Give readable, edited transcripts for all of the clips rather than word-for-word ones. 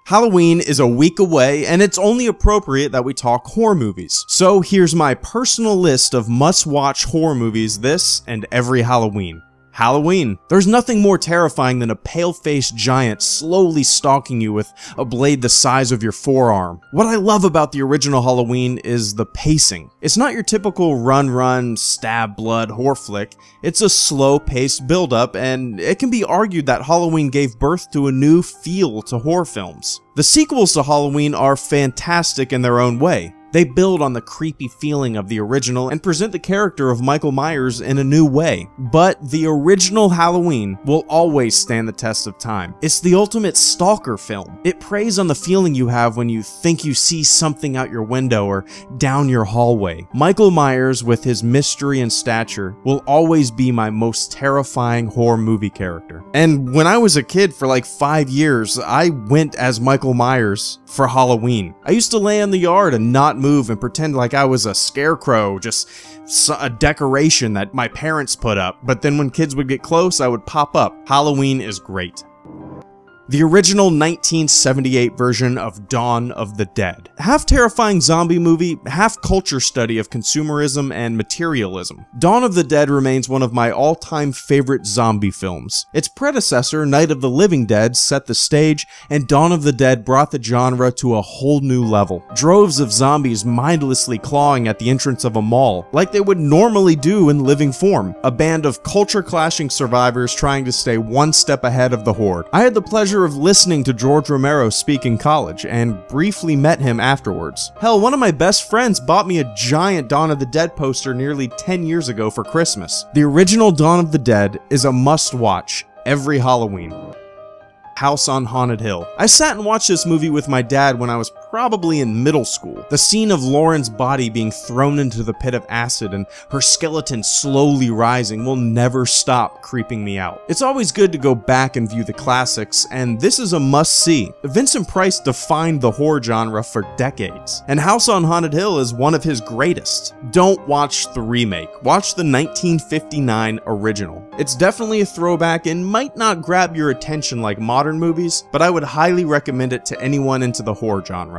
Halloween is a week away, and it's only appropriate that we talk horror movies. So here's my personal list of must-watch horror movies this and every Halloween. Halloween. There's nothing more terrifying than a pale-faced giant slowly stalking you with a blade the size of your forearm. What I love about the original Halloween is the pacing. It's not your typical run, stab, blood horror flick. It's a slow-paced build-up, and it can be argued that Halloween gave birth to a new feel to horror films. The sequels to Halloween are fantastic in their own way. They build on the creepy feeling of the original and present the character of Michael Myers in a new way. But the original Halloween will always stand the test of time. It's the ultimate stalker film. It preys on the feeling you have when you think you see something out your window or down your hallway. Michael Myers, with his mystery and stature, will always be my most terrifying horror movie character. And when I was a kid for like 5 years, I went as Michael Myers for Halloween. I used to lay in the yard and not move and pretend like I was a scarecrow, just a decoration that my parents put up, but then when kids would get close, I would pop up. Halloween is great. The original 1978 version of Dawn of the Dead. Half terrifying zombie movie, half culture study of consumerism and materialism. Dawn of the Dead remains one of my all-time favorite zombie films. Its predecessor, Night of the Living Dead, set the stage, and Dawn of the Dead brought the genre to a whole new level. Droves of zombies mindlessly clawing at the entrance of a mall, like they would normally do in living form. A band of culture-clashing survivors trying to stay one step ahead of the horde. I had the pleasure of listening to George Romero speak in college and briefly met him afterwards. Hell, one of my best friends bought me a giant Dawn of the Dead poster nearly 10 years ago for Christmas. The original Dawn of the Dead is a must-watch every Halloween. House on Haunted Hill. I sat and watched this movie with my dad when I was probably in middle school. The scene of Lauren's body being thrown into the pit of acid and her skeleton slowly rising will never stop creeping me out. It's always good to go back and view the classics, and this is a must-see. Vincent Price defined the horror genre for decades, and House on Haunted Hill is one of his greatest. Don't watch the remake. Watch the 1959 original. It's definitely a throwback and might not grab your attention like modern movies, but I would highly recommend it to anyone into the horror genre.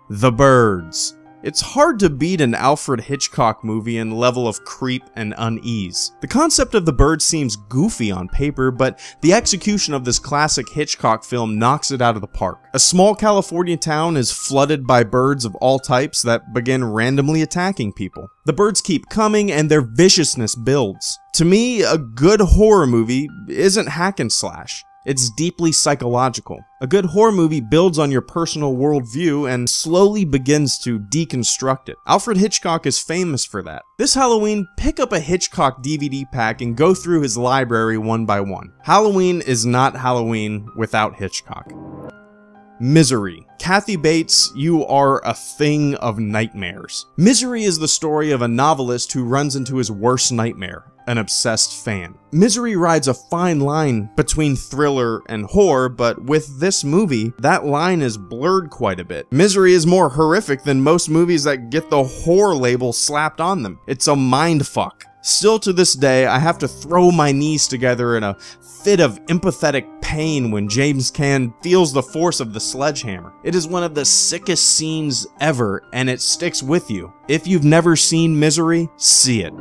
The Birds. It's hard to beat an Alfred Hitchcock movie in level of creep and unease. The concept of The Birds seems goofy on paper, but the execution of this classic Hitchcock film knocks it out of the park. A small California town is flooded by birds of all types that begin randomly attacking people. The birds keep coming and their viciousness builds. To me, a good horror movie isn't hack and slash. It's deeply psychological. A good horror movie builds on your personal worldview and slowly begins to deconstruct it. Alfred Hitchcock is famous for that. This Halloween, pick up a Hitchcock DVD pack and go through his library one by one. Halloween is not Halloween without Hitchcock. Misery. Kathy Bates, you are a thing of nightmares. Misery is the story of a novelist who runs into his worst nightmare, an obsessed fan. Misery rides a fine line between thriller and horror, but with this movie, that line is blurred quite a bit. Misery is more horrific than most movies that get the horror label slapped on them. It's a mindfuck. Still to this day, I have to throw my knees together in a fit of empathetic pain when James Caan feels the force of the sledgehammer. It is one of the sickest scenes ever, and it sticks with you. If you've never seen Misery, see it.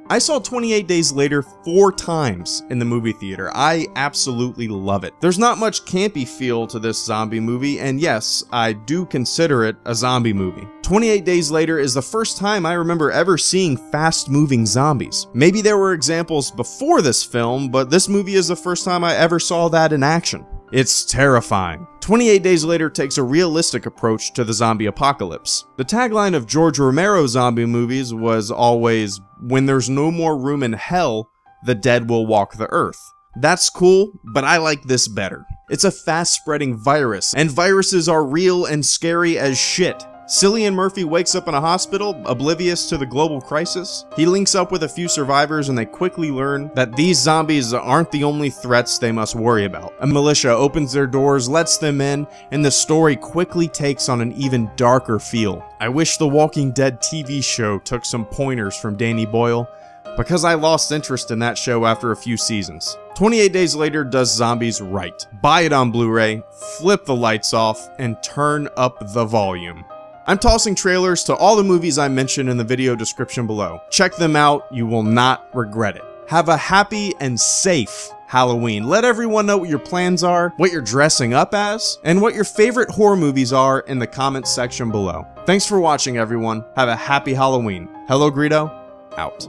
I saw 28 Days Later 4 times in the movie theater. I absolutely love it. There's not much campy feel to this zombie movie, and yes, I do consider it a zombie movie. 28 Days Later is the first time I remember ever seeing fast-moving zombies. Maybe there were examples before this film, but this movie is the first time I ever saw that in action. It's terrifying. 28 Days Later takes a realistic approach to the zombie apocalypse. The tagline of George Romero's zombie movies was always, "When there's no more room in hell, the dead will walk the earth." That's cool, but I like this better. It's a fast-spreading virus, and viruses are real and scary as shit. Cillian Murphy wakes up in a hospital, oblivious to the global crisis. He links up with a few survivors and they quickly learn that these zombies aren't the only threats they must worry about. A militia opens their doors, lets them in, and the story quickly takes on an even darker feel. I wish the Walking Dead TV show took some pointers from Danny Boyle, because I lost interest in that show after a few seasons. 28 Days Later does zombies right. Buy it on Blu-ray, flip the lights off, and turn up the volume. I'm tossing trailers to all the movies I mentioned in the video description below. Check them out, you will not regret it. Have a happy and safe Halloween. Let everyone know what your plans are, what you're dressing up as, and what your favorite horror movies are in the comments section below. Thanks for watching, everyone. Have a happy Halloween. Hello Greedo, out.